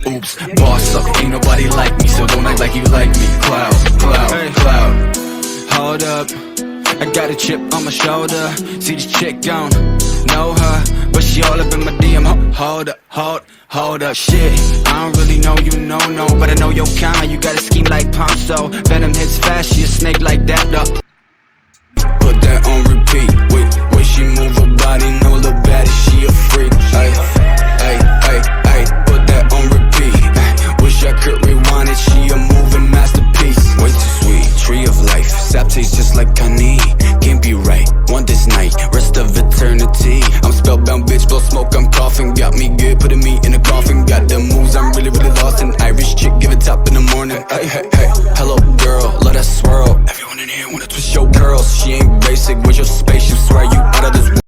Oops, boss up, ain't nobody like me, so don't act like you like me. Cloud, cloud, hey, cloud. Hold up, I got a chip on my shoulder. See this chick gone, know her, but she all up in my DM. Hold up, shit, I don't really know you, no, but I know your kind. You got a scheme like Ponzo, venom hits fast, she a snake like that, though. Put that on repeat, wait, she move her body, no little baddie, she a freak. Ay, put that on repeat. Wish I could rewind it, she a moving masterpiece. Way too sweet, tree of life, sap tastes just like honey. Can't be right, want this night, rest of eternity. I'm spellbound, bitch, blow smoke, I'm coughing. Got me good, putting me in a coffin. Got the moves, I'm really lost. An Irish chick, give it top in the morning. Hey, hello girl, let us swirl. Everyone in here wanna twist your curls. She ain't basic with your spaceship, swear you